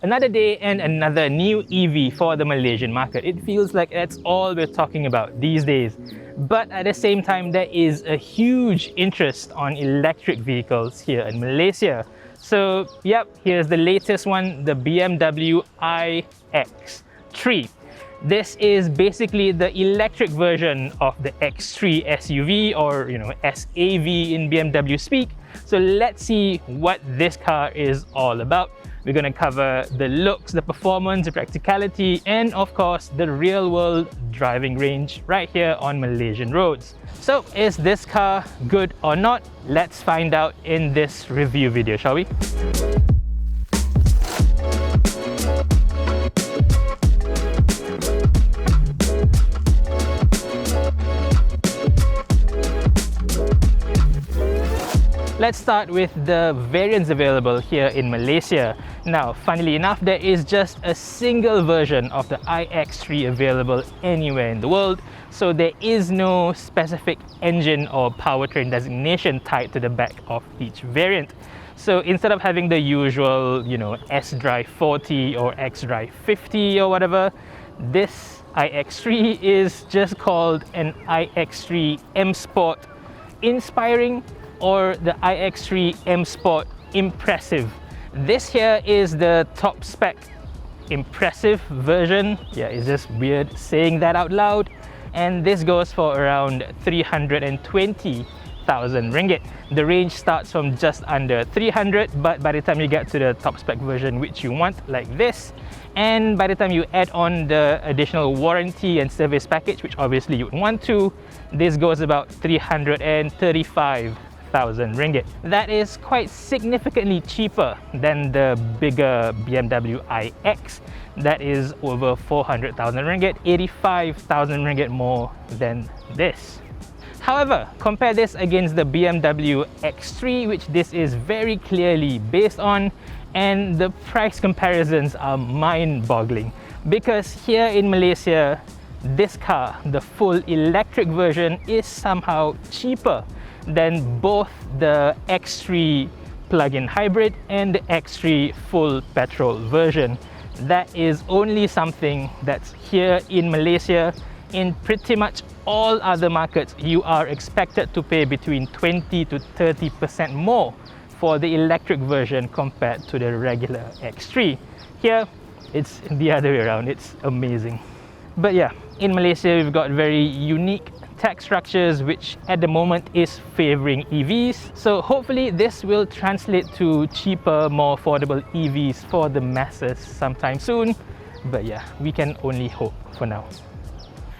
Another day and another new EV for the Malaysian market. It feels like that's all we're talking about these days. But at the same time, there is a huge interest on electric vehicles here in Malaysia. So, yep, here's the latest one, the BMW iX3. This is basically the electric version of the X3 SUV, or SAV in BMW speak. So let's see what this car is all about. We're going to cover the looks, the performance, the practicality, and of course the real world driving range right here on Malaysian roads. So is this car good or not? Let's find out in this review video, shall we? Let's start with the variants available here in Malaysia. Now, funnily enough, there is just a single version of the iX3 available anywhere in the world, so there is no specific engine or powertrain designation tied to the back of each variant. So instead of having the usual, S-Drive 40 or X-Drive 50 or whatever, this iX3 is just called an iX3 M Sport Inspiring or the iX3 M Sport Impressive. This here is the top spec impressive version. Yeah, it's just weird saying that out loud. And this goes for around 320,000 ringgit. The range starts from just under 300, but by the time you get to the top spec version which you want, like this, and by the time you add on the additional warranty and service package, which obviously you would want to, this goes about 335,000 ringgit. That is quite significantly cheaper than the bigger BMW iX. That is over 400,000 ringgit, 85,000 ringgit more than this. However, compare this against the BMW X3, which this is very clearly based on, and the price comparisons are mind-boggling. Because here in Malaysia, this car, the full electric version, is somehow cheaper than both the X3 plug-in hybrid and the X3 full petrol version. That is only something that's here in Malaysia. In pretty much all other markets, you are expected to pay between 20 to 30% more for the electric version compared to the regular X3. Here, it's the other way around. It's amazing. But yeah, in Malaysia, we've got very unique tax structures which at the moment is favoring EVs. So hopefully this will translate to cheaper, more affordable EVs for the masses sometime soon. But yeah, we can only hope for now.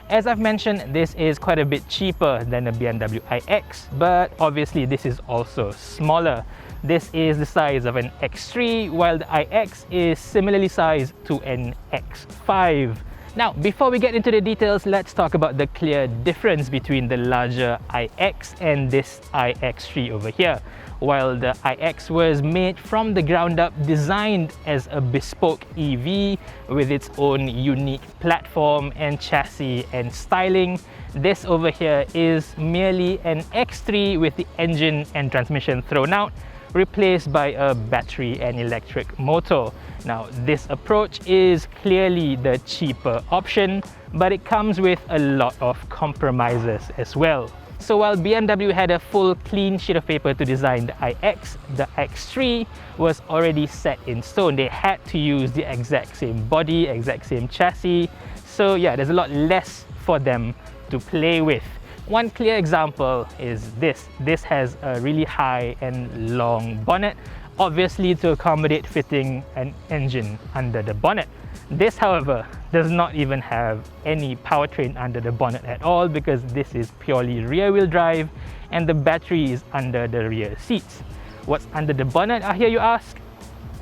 As I've mentioned, this is quite a bit cheaper than the BMW iX, but obviously this is also smaller. This is the size of an X3, while the iX is similarly sized to an X5. Now, before we get into the details, let's talk about the clear difference between the larger iX and this iX3 over here. While the iX was made from the ground up, designed as a bespoke EV with its own unique platform and chassis and styling, this over here is merely an X3 with the engine and transmission thrown out, replaced by a battery and electric motor. Now, this approach is clearly the cheaper option, but it comes with a lot of compromises as well. So while BMW had a full clean sheet of paper to design the iX, the X3 was already set in stone. They had to use the exact same body, exact same chassis. So yeah, there's a lot less for them to play with. One clear example is this. This has a really high and long bonnet, obviously to accommodate fitting an engine under the bonnet. This, however, does not even have any powertrain under the bonnet at all, because this is purely rear-wheel drive and the battery is under the rear seats. What's under the bonnet, I hear you ask?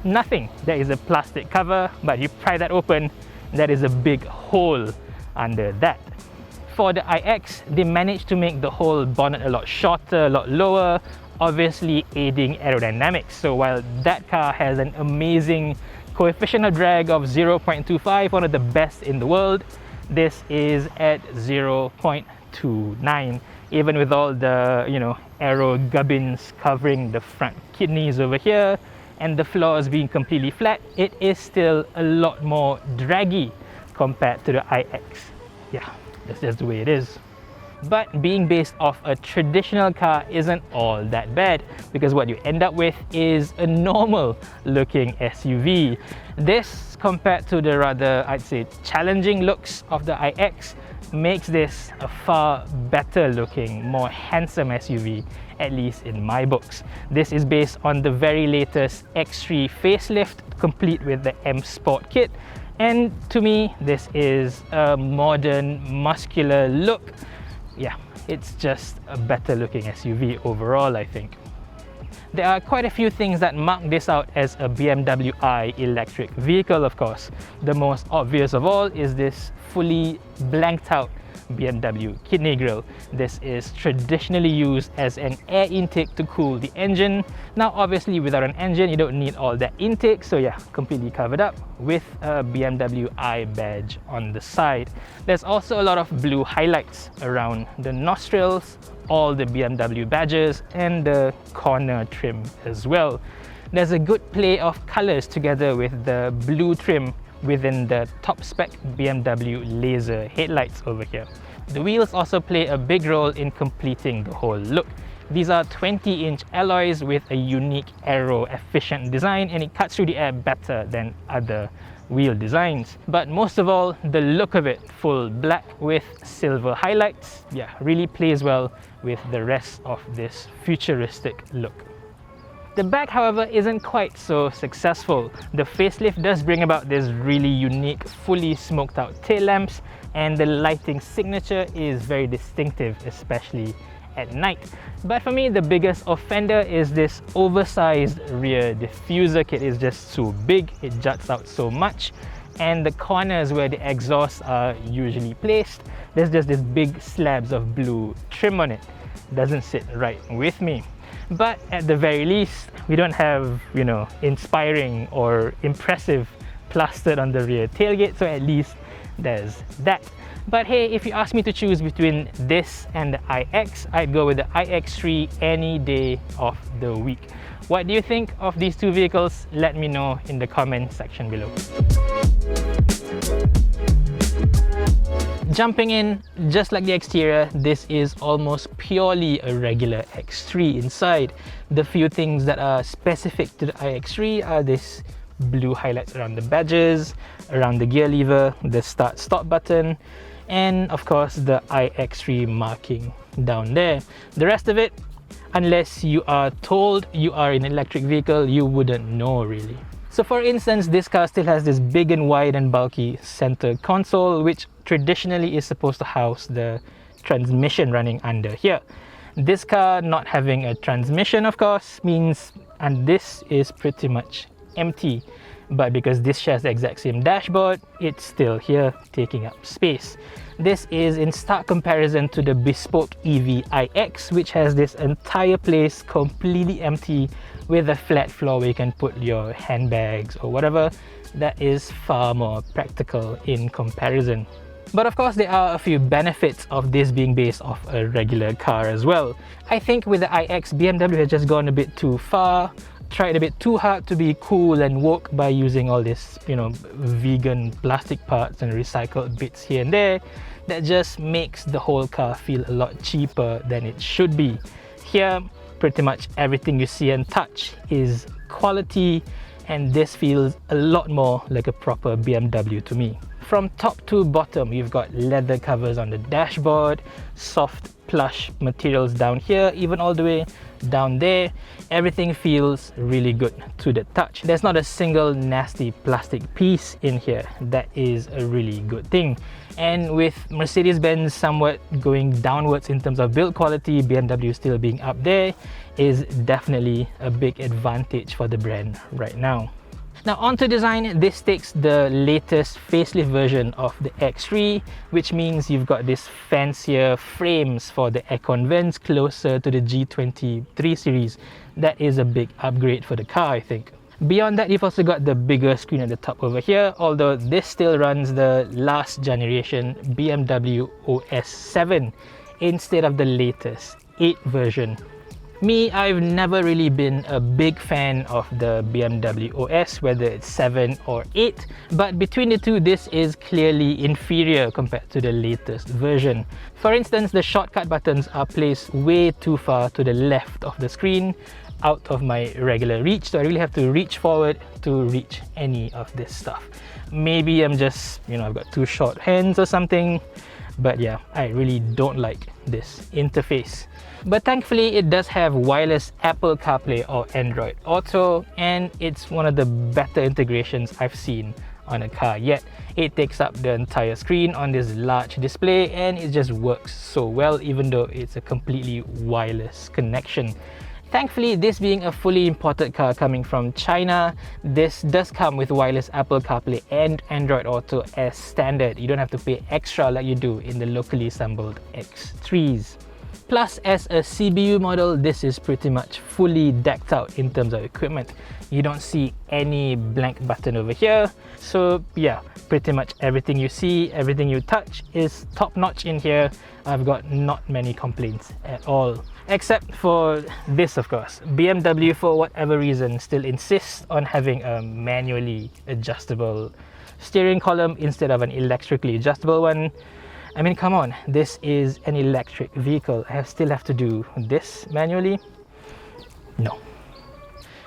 Nothing. There is a plastic cover, but you pry that open, there is a big hole under that. For the iX, they managed to make the whole bonnet a lot shorter, a lot lower, obviously aiding aerodynamics. So while that car has an amazing coefficient of drag of 0.25, one of the best in the world, this is at 0.29. Even with all the, aero gubbins covering the front kidneys over here, and the floors being completely flat, it is still a lot more draggy compared to the iX. Yeah, that's just the way it is. But being based off a traditional car isn't all that bad, because what you end up with is a normal looking SUV. This, compared to the rather, I'd say, challenging looks of the iX, makes this a far better looking, more handsome SUV, at least in my books. This is based on the very latest X3 facelift, complete with the M Sport kit, and to me this is a modern, muscular look. Yeah, it's just a better looking SUV overall, I think. There are quite a few things that mark this out as a BMW i electric vehicle, of course. The most obvious of all is this fully blanked out BMW kidney grille. This is traditionally used as an air intake to cool the engine. Now obviously without an engine you don't need all that intake, so yeah, completely covered up with a BMW i badge on the side. There's also a lot of blue highlights around the nostrils, all the BMW badges, and the corner trim as well. There's a good play of colors together with the blue trim within the top spec BMW laser headlights over here. The wheels also play a big role in completing the whole look. These are 20-inch alloys with a unique aero efficient design, and it cuts through the air better than other wheel designs. But most of all, the look of it, full black with silver highlights, yeah, really plays well with the rest of this futuristic look. The back, however, isn't quite so successful. The facelift does bring about this really unique, fully smoked out tail lamps, and the lighting signature is very distinctive, especially at night. But for me, the biggest offender is this oversized rear diffuser kit. Is just so big, it juts out so much, and the corners where the exhausts are usually placed, there's just this big slabs of blue trim on it. Doesn't sit right with me. But at the very least, we don't have, you know, inspiring or impressive plastered on the rear tailgate, so at least there's that. But hey, if you ask me to choose between this and the iX, I'd go with the iX3 any day of the week. What do you think of these two vehicles? Let me know in the comment section below. Jumping in, just like the exterior, this is almost purely a regular X3 inside. The few things that are specific to the iX3 are this blue highlights around the badges, around the gear lever, the start-stop button, and of course the iX3 marking down there. The rest of it, unless you are told you are in an electric vehicle, you wouldn't know really. So for instance, this car still has this big and wide and bulky center console, which traditionally is supposed to house the transmission running under here. This car not having a transmission, of course, means, and this is pretty much empty, but because this shares the exact same dashboard, it's still here taking up space. This is in stark comparison to the bespoke EV iX, which has this entire place completely empty with a flat floor where you can put your handbags or whatever. That is far more practical in comparison. But of course, there are a few benefits of this being based off a regular car as well. I think with the iX, BMW has just gone a bit too far, tried a bit too hard to be cool and woke by using all this, you know, vegan plastic parts and recycled bits here and there. That just makes the whole car feel a lot cheaper than it should be. Here, pretty much everything you see and touch is quality, and this feels a lot more like a proper BMW to me. From top to bottom, you've got leather covers on the dashboard, soft plush materials down here, even all the way down there. Everything feels really good to the touch. There's not a single nasty plastic piece in here. That is a really good thing. And with Mercedes-Benz somewhat going downwards in terms of build quality, BMW still being up there is definitely a big advantage for the brand right now. Now onto design, this takes the latest facelift version of the X3, which means you've got this fancier frames for the aircon vents closer to the G20 3 Series. That is a big upgrade for the car, I think. Beyond that, you've also got the bigger screen at the top over here, although this still runs the last generation BMW OS 7 instead of the latest 8 version. Me, I've never really been a big fan of the BMW OS, whether it's 7 or 8, but between the two, this is clearly inferior compared to the latest version. For instance, the shortcut buttons are placed way too far to the left of the screen, out of my regular reach, so I really have to reach forward to reach any of this stuff. Maybe I'm just, I've got too short hands or something, but yeah, I really don't like this interface. But thankfully, it does have wireless Apple Carplay or Android Auto, and it's one of the better integrations I've seen on a car yet. It takes up the entire screen on this large display, and it just works so well, even though it's a completely wireless connection. Thankfully, this being a fully imported car coming from China, this does come with wireless Apple CarPlay and Android Auto as standard. You don't have to pay extra like you do in the locally assembled X3s. Plus, as a CBU model, this is pretty much fully decked out in terms of equipment. You don't see any blank button over here. So yeah, pretty much everything you see, everything you touch is top-notch in here. I've got not many complaints at all. Except for this, of course. BMW, for whatever reason, still insists on having a manually adjustable steering column instead of an electrically adjustable one. I mean, come on, this is an electric vehicle. I still have to do this manually? No.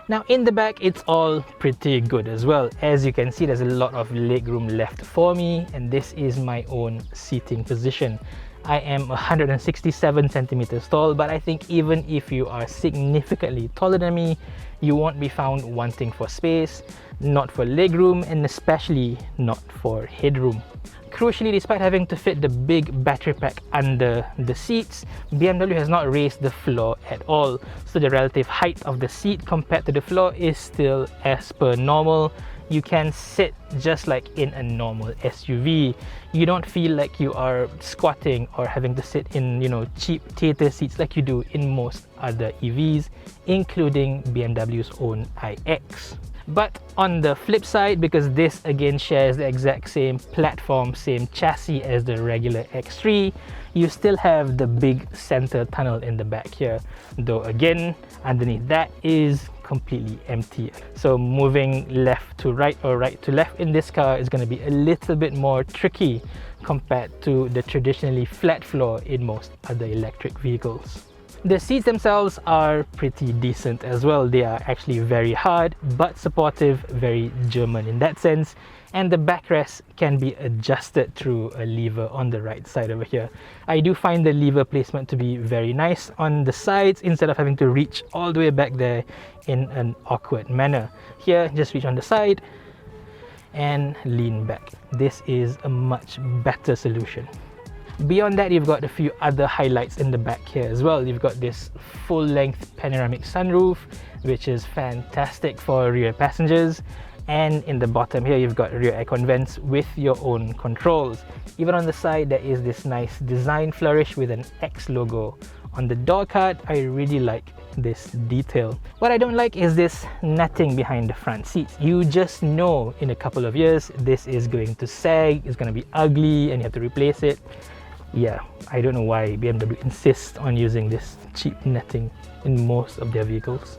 Now in the back, it's all pretty good as well. As you can see, there's a lot of legroom left for me, and this is my own seating position. I am 167 centimeters tall, but I think even if you are significantly taller than me, you won't be found wanting for space, not for legroom, and especially not for headroom. Crucially, despite having to fit the big battery pack under the seats, BMW has not raised the floor at all. So the relative height of the seat compared to the floor is still as per normal. You can sit just like in a normal SUV. You don't feel like you are squatting or having to sit in, cheap theater seats like you do in most other EVs, including BMW's own iX. But on the flip side, because this again shares the exact same platform, same chassis as the regular X3, you still have the big center tunnel in the back here, though again, underneath that is completely empty. So moving left to right or right to left in this car is going to be a little bit more tricky compared to the traditionally flat floor in most other electric vehicles. The seats themselves are pretty decent as well. They are actually very hard but supportive, very German in that sense. And the backrest can be adjusted through a lever on the right side over here. I do find the lever placement to be very nice on the sides instead of having to reach all the way back there in an awkward manner. Here, just reach on the side and lean back. This is a much better solution. Beyond that, you've got a few other highlights in the back here as well. You've got this full-length panoramic sunroof, which is fantastic for rear passengers. And in the bottom here, you've got rear aircon vents with your own controls. Even on the side, there is this nice design flourish with an X logo. On the door card, I really like this detail. What I don't like is this netting behind the front seats. You just know in a couple of years, this is going to sag, it's going to be ugly, and you have to replace it. Yeah, I don't know why BMW insists on using this cheap netting in most of their vehicles.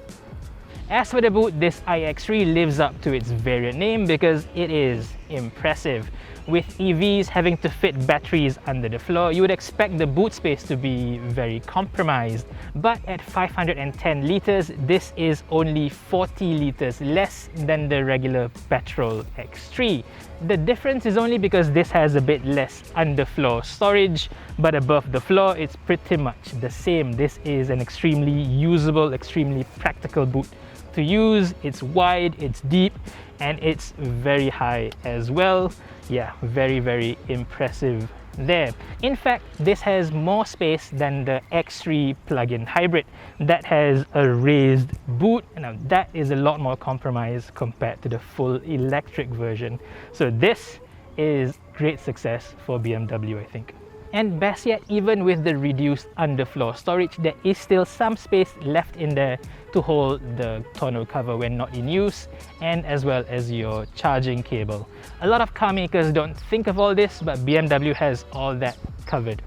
As for the boot, this iX3 lives up to its variant name because it is impressive. With EVs having to fit batteries under the floor, you would expect the boot space to be very compromised. But at 510 litres, this is only 40 litres less than the regular petrol X3. The difference is only because this has a bit less underfloor storage, but above the floor, it's pretty much the same. This is an extremely usable, extremely practical boot to use. It's wide, it's deep, and it's very high as well. Yeah, very, very impressive there. In fact, this has more space than the X3 plug-in hybrid that has a raised boot. Now that is a lot more compromise compared to the full electric version. So this is great success for BMW, I think. And best yet, even with the reduced underfloor storage, there is still some space left in there to hold the tonneau cover when not in use, and as well as your charging cable. A lot of car makers don't think of all this, but BMW has all that covered.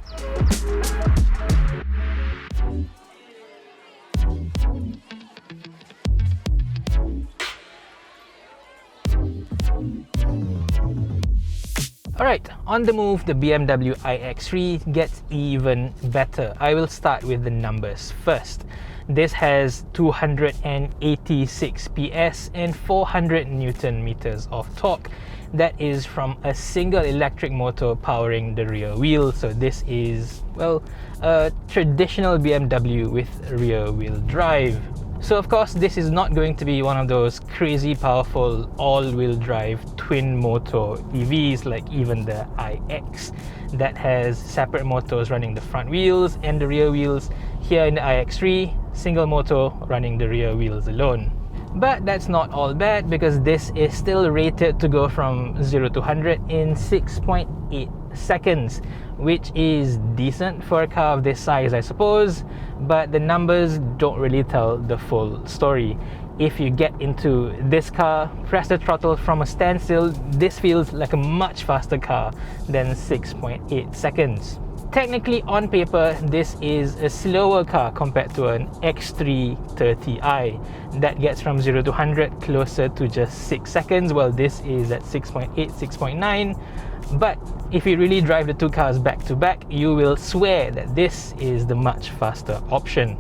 Alright, on the move, the BMW iX3 gets even better. I will start with the numbers first. This has 286 PS and 400 Newton meters of torque. That is from a single electric motor powering the rear wheel. So this is, well, a traditional BMW with rear wheel drive. So of course, this is not going to be one of those crazy powerful all-wheel drive twin motor EVs like even the iX that has separate motors running the front wheels and the rear wheels. Here in the iX3, single motor running the rear wheels alone. But that's not all bad, because this is still rated to go from 0 to 100 in 6.8 seconds, which is decent for a car of this size, I suppose, but the numbers don't really tell the full story. If you get into this car, press the throttle from a standstill, this feels like a much faster car than 6.8 seconds. Technically, on paper, this is a slower car compared to an X3 30i that gets from 0 to 100 closer to just 6 seconds, while this is at 6.8, 6.9. But if you really drive the two cars back to back, you will swear that this is the much faster option.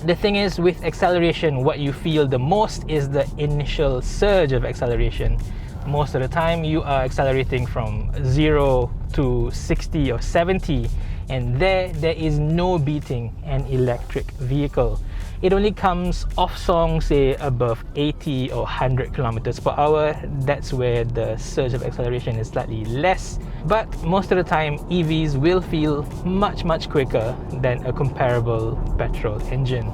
The thing is, with acceleration, what you feel the most is the initial surge of acceleration. Most of the time, you are accelerating from 0 to 60 or 70, and there is no beating an electric vehicle. It only comes off song, say above 80 or 100 kilometers per hour. That's where the surge of acceleration is slightly less, but most of the time EVs will feel much quicker than a comparable petrol engine.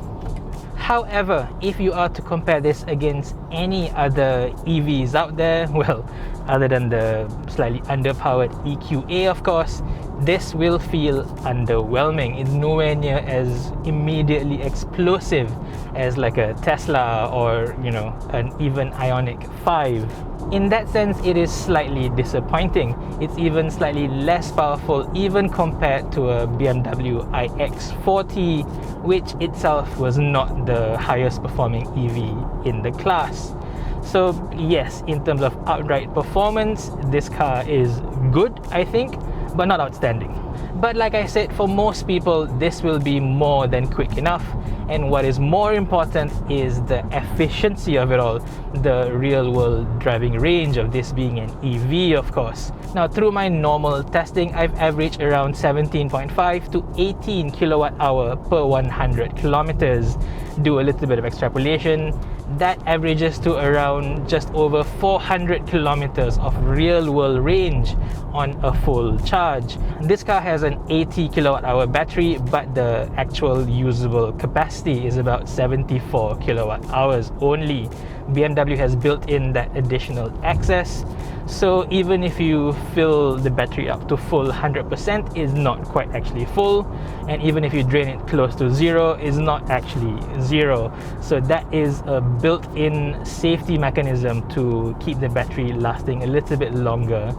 However, if you are to compare this against any other EVs out there, well, other than the slightly underpowered EQA, of course, this will feel underwhelming. It's nowhere near as immediately explosive as like a Tesla or, you know, an even Ioniq 5. In that sense, it is slightly disappointing. It's even slightly less powerful even compared to a BMW iX40, which itself was not the highest performing EV in the class. So yes, in terms of outright performance, this car is good, I think, but not outstanding. But like I said, for most people, this will be more than quick enough. And what is more important is the efficiency of it all, the real world driving range of this being an EV, of course. Now, through my normal testing, I've averaged around 17.5 to 18 kilowatt hour per 100 kilometers. Do a little bit of extrapolation, that averages to around just over 400 kilometers of real world range on a full charge. This car has an 80 kilowatt hour battery, but the actual usable capacity is about 74 kilowatt hours only. BMW has built in that additional access, so even if you fill the battery up to full 100%, it's not quite actually full, and even if you drain it close to zero, it's not actually zero. So that is a built-in safety mechanism to keep the battery lasting a little bit longer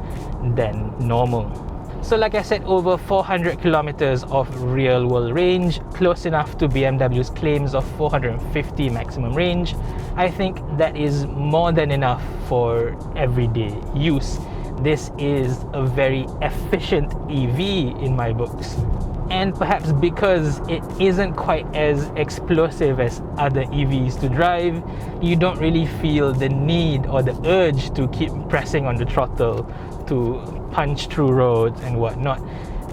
than normal. So like I said, over 400 kilometers of real world range, close enough to BMW's claims of 450 maximum range. I think that is more than enough for everyday use. This is a very efficient EV in my books. And perhaps because it isn't quite as explosive as other EVs to drive, you don't really feel the need or the urge to keep pressing on the throttle to punch through roads and whatnot.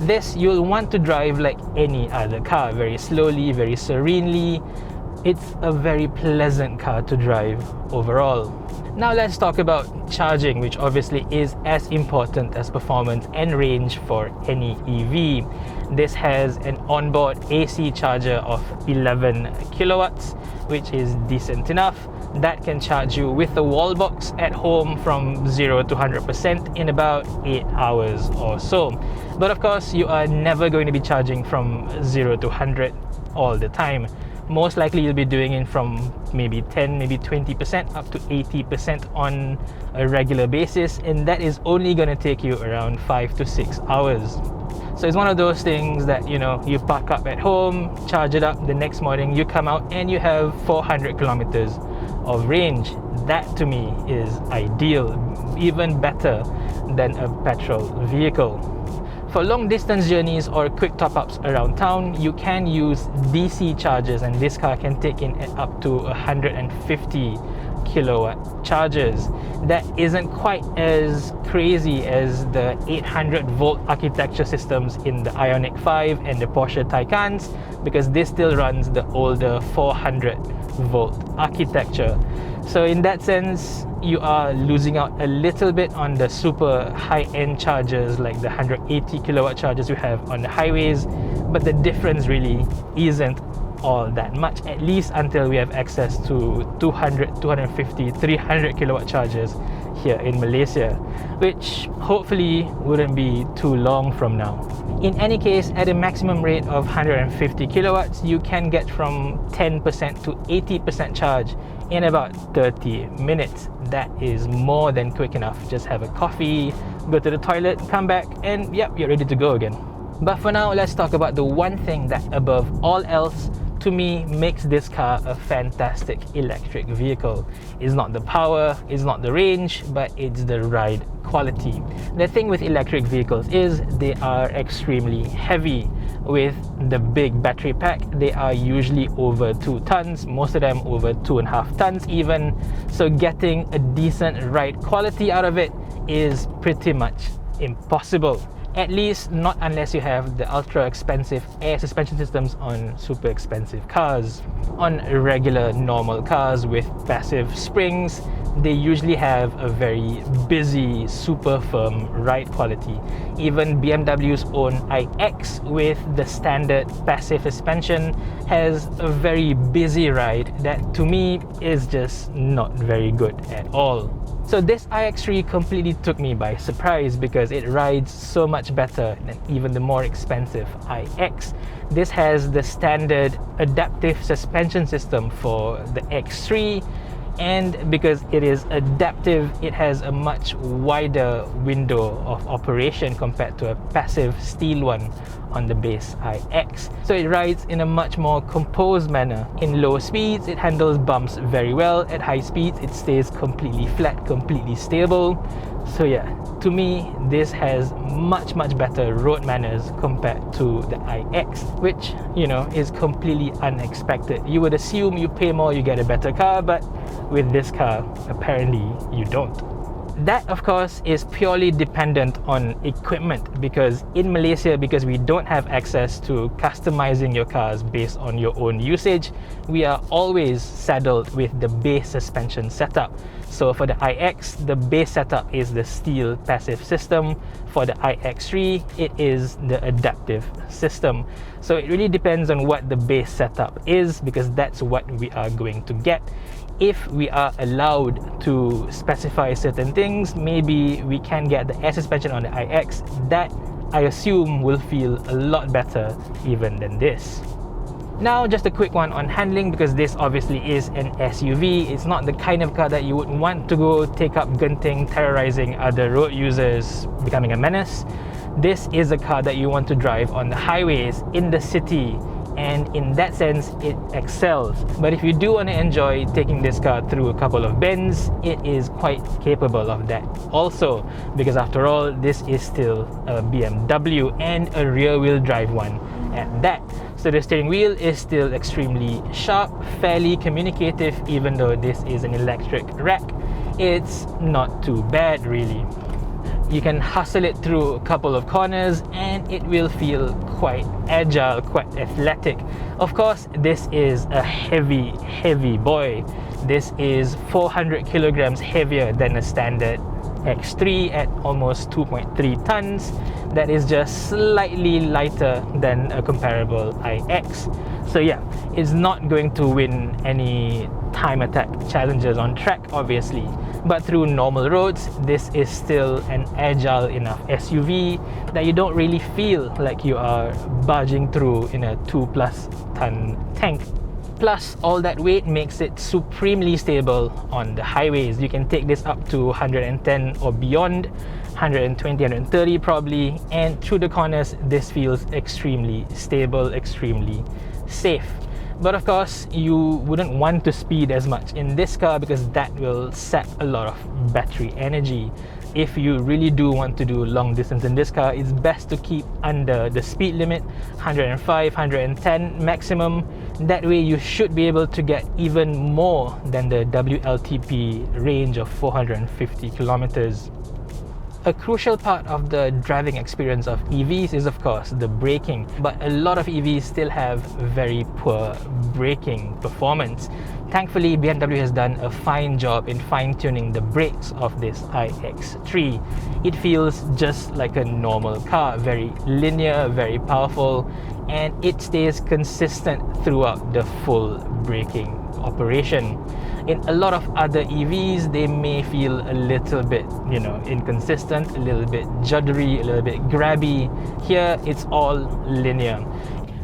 This you'll want to drive like any other car, very slowly, very serenely. It's a very pleasant car to drive overall. Now let's talk about charging, which obviously is as important as performance and range for any EV. This has an onboard AC charger of 11 kilowatts, which is decent enough. That can charge you with the wall box at home from 0 to 100% in about 8 hours or so. But of course, you are never going to be charging from 0 to 100 all the time. Most likely you'll be doing it from maybe 10, maybe 20% up to 80% on a regular basis, and that is only going to take you around 5 to 6 hours. So it's one of those things that, you know, you park up at home, charge it up, the next morning you come out and you have 400 kilometers of range. That to me is ideal, even better than a petrol vehicle. For long distance journeys or quick top-ups around town, you can use DC chargers, and this car can take in up to 150 kilowatt chargers. That isn't quite as crazy as the 800 volt architecture systems in the Ioniq 5 and the Porsche Taycans, because this still runs the older 400 volt architecture. So in that sense, you are losing out a little bit on the super high-end chargers like the 180 kilowatt chargers you have on the highways, but the difference really isn't all that much, at least until we have access to 200, 250, 300 kilowatt chargers here in Malaysia, which hopefully wouldn't be too long from now. In any case, at a maximum rate of 150 kilowatts, you can get from 10% to 80% charge in about 30 minutes. That is more than quick enough. Just have a coffee, go to the toilet, come back, and yep, you're ready to go again. But for now, let's talk about the one thing that above all else to me makes this car a fantastic electric vehicle. It's not the power, it's not the range, but it's the ride quality. The thing with electric vehicles is they are extremely heavy. With the big battery pack, they are usually over 2 tons, most of them over 2.5 tons even. So getting a decent ride quality out of it is pretty much impossible. At least not unless you have the ultra expensive air suspension systems on super expensive cars. On regular normal cars with passive springs, they usually have a very busy, super firm ride quality. Even BMW's own iX with the standard passive suspension has a very busy ride that to me is just not very good at all. So this iX3 completely took me by surprise because it rides so much better than even the more expensive iX. This has the standard adaptive suspension system for the X3, and because it is adaptive, it has a much wider window of operation compared to a passive steel one on the base iX. So it rides in a much more composed manner. In low speeds, it handles bumps very well. At high speeds, it stays completely flat, completely stable. So yeah, to me, this has much better road manners compared to the iX, which, you know, is completely unexpected. You would assume you pay more, you get a better car, but with this car, apparently you don't. That, of course, is purely dependent on equipment, because in Malaysia, because we don't have access to customizing your cars based on your own usage, we are always saddled with the base suspension setup. So for the iX, the base setup is the steel passive system. For the iX3, it is the adaptive system. So it really depends on what the base setup is, because that's what we are going to get. If we are allowed to specify certain things, maybe we can get the air suspension on the iX. That, I assume, will feel a lot better even than this. Now, just a quick one on handling, because this obviously is an SUV. It's not the kind of car that you would want to go take up gunting, terrorizing other road users, becoming a menace. This is a car that you want to drive on the highways, in the city, and in that sense, it excels. But if you do want to enjoy taking this car through a couple of bends, it is quite capable of that also, because after all, this is still a BMW, and a rear-wheel drive one at that. So the steering wheel is still extremely sharp, fairly communicative. Even though this is an electric rack, it's not too bad really. You can hustle it through a couple of corners and it will feel quite agile, quite athletic. Of course, this is a heavy boy. This is 400 kilograms heavier than a standard X3 at almost 2.3 tons. That is just slightly lighter than a comparable iX. So yeah, it's not going to win any time attack challenges on track, obviously, but through normal roads, this is still an agile enough SUV that you don't really feel like you are barging through in a 2+ ton tank. Plus, all that weight makes it supremely stable on the highways. You can take this up to 110 or beyond, 120, 130 probably, and through the corners, this feels extremely stable, extremely safe. But of course, you wouldn't want to speed as much in this car because that will sap a lot of battery energy. If you really do want to do long distance in this car, it's best to keep under the speed limit, 105, 110 maximum. That way you should be able to get even more than the WLTP range of 450 kilometers. A crucial part of the driving experience of EVs is of course the braking, but a lot of EVs still have very poor braking performance. Thankfully, BMW has done a fine job in fine-tuning the brakes of this iX3. It feels just like a normal car, very linear, very powerful, and it stays consistent throughout the full braking operation. In a lot of other EVs, they may feel a little bit, inconsistent, a little bit juddery, a little bit grabby. Here, it's all linear.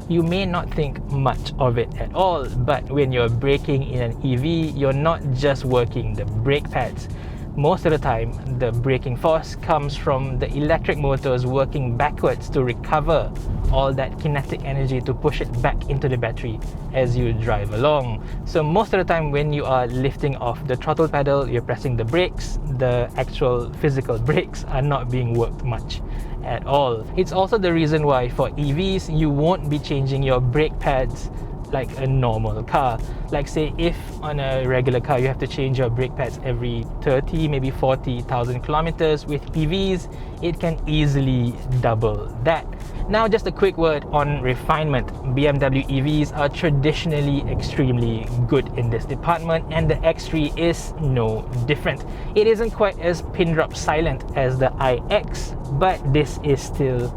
You may not think much of it at all, but when you're braking in an EV, you're not just working the brake pads. Most of the time, the braking force comes from the electric motors working backwards to recover all that kinetic energy to push it back into the battery as you drive along. So most of the time when you are lifting off the throttle pedal, you're pressing the brakes, the actual physical brakes are not being worked much at all. It's also the reason why for EVs, you won't be changing your brake pads like a normal car. Like say if on a regular car you have to change your brake pads every 30, maybe 40,000 kilometers, with EVs it can easily double that. Now just a quick word on refinement. BMW EVs are traditionally extremely good in this department, and the X3 is no different. It isn't quite as pin drop silent as the iX, but this is still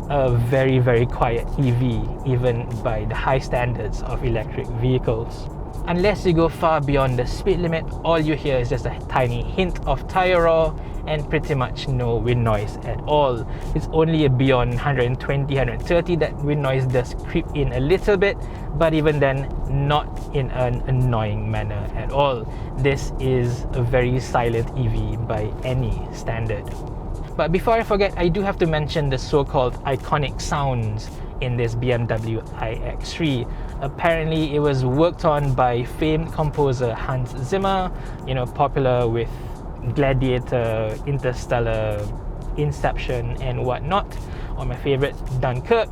a very, very quiet EV, even by the high standards of electric vehicles. Unless you go far beyond the speed limit, all you hear is just a tiny hint of tire roar and pretty much no wind noise at all. It's only beyond 120, 130 that wind noise does creep in a little bit, but even then, not in an annoying manner at all. This is a very silent EV by any standard. But before I forget, I do have to mention the so-called iconic sounds in this BMW iX3. Apparently, it was worked on by famed composer Hans Zimmer, popular with Gladiator, Interstellar, Inception and whatnot, or my favorite, Dunkirk.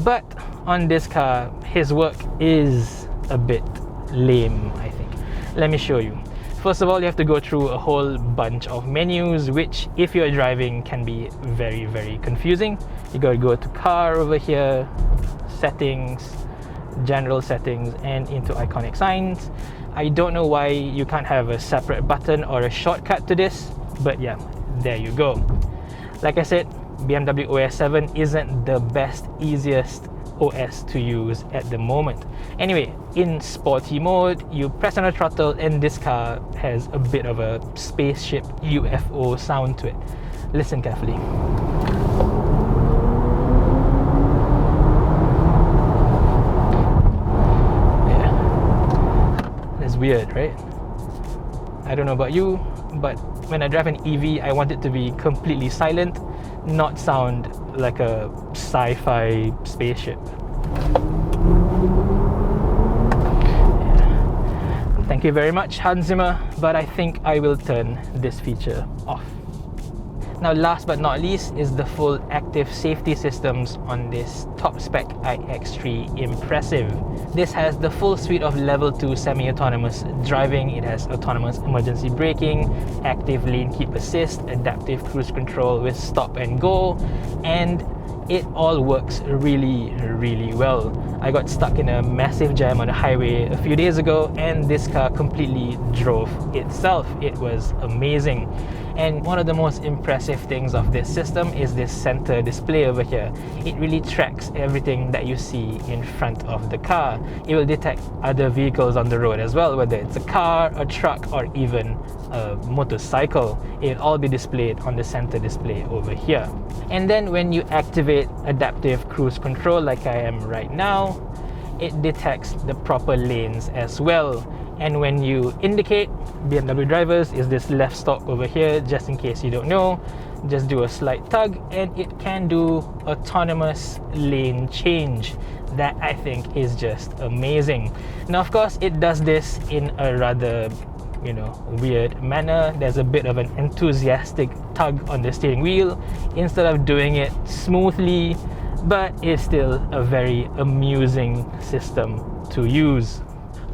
But on this car, his work is a bit lame, I think. Let me show you. First of all, you have to go through a whole bunch of menus, which if you're driving can be very, very confusing. You gotta go to car over here, settings, general settings, and into iconic signs. I don't know why you can't have a separate button or a shortcut to this, but yeah, there you go. Like I said, BMW OS 7 isn't the best, easiest OS to use at the moment. Anyway, in Sporty Mode, you press on the throttle and this car has a bit of a spaceship UFO sound to it. Listen carefully. Yeah, that's weird, right? I don't know about you, but when I drive an EV, I want it to be completely silent, not sound like a sci-fi spaceship. Yeah. Thank you very much, Hans Zimmer, but I think I will turn this feature off. Now, last but not least is the full active safety systems on this top spec iX3 Impressive. This has the full suite of level 2 semi-autonomous driving. It has autonomous emergency braking, active lane keep assist, adaptive cruise control with stop and go, and it all works really, really well. I got stuck in a massive jam on the highway a few days ago and this car completely drove itself. It was amazing. And one of the most impressive things of this system is this center display over here. It really tracks everything that you see in front of the car. It will detect other vehicles on the road as well, whether it's a car, a truck, or even a motorcycle. It'll all be displayed on the center display over here. And then when you activate adaptive cruise control like I am right now, it detects the proper lanes as well. And when you indicate, BMW drivers, is this left stop over here, just in case you don't know. Just do a slight tug and it can do autonomous lane change. That I think is just amazing. Now of course it does this in a rather, you know, weird manner. There's a bit of an enthusiastic tug on the steering wheel instead of doing it smoothly, but it's still a very amusing system to use.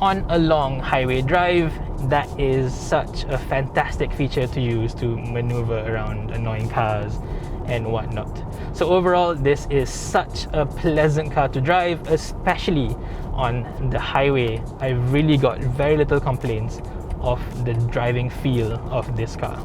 On a long highway drive, that is such a fantastic feature to use to maneuver around annoying cars and whatnot. So overall, this is such a pleasant car to drive, especially on the highway. I've really got very little complaints of the driving feel of this car.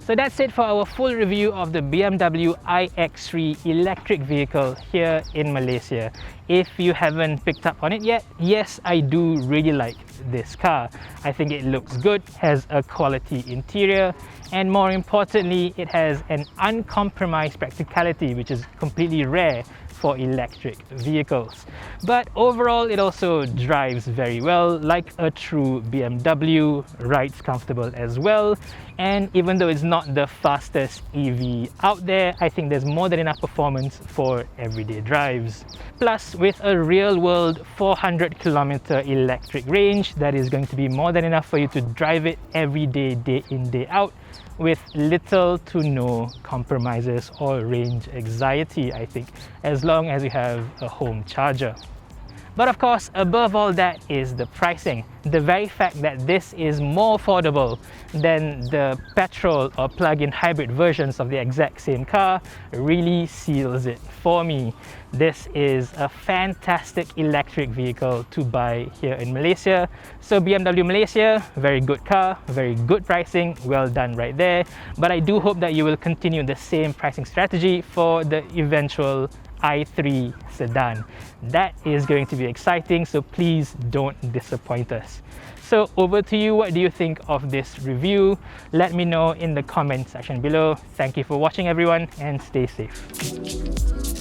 So that's it for our full review of the BMW iX3 electric vehicle here in Malaysia. If you haven't picked up on it yet, yes, I do really like this car. I think it looks good, has a quality interior, and more importantly, it has an uncompromised practicality, which is completely rare for electric vehicles. But overall, it also drives very well, like a true BMW, rides comfortable as well. And even though it's not the fastest EV out there, I think there's more than enough performance for everyday drives. Plus, with a real-world 400-kilometer electric range, that is going to be more than enough for you to drive it every day, day in, day out, with little to no compromises or range anxiety, I think, as long as you have a home charger. But of course, above all that is the pricing. The very fact that this is more affordable than the petrol or plug-in hybrid versions of the exact same car really seals it for me. This is a fantastic electric vehicle to buy here in Malaysia. So BMW Malaysia, very good car, very good pricing, well done right there. But I do hope that you will continue the same pricing strategy for the eventual i3 sedan. That is going to be exciting, so please don't disappoint us. So over to you, what do you think of this review? Let me know in the comment section below. Thank you for watching everyone, and stay safe.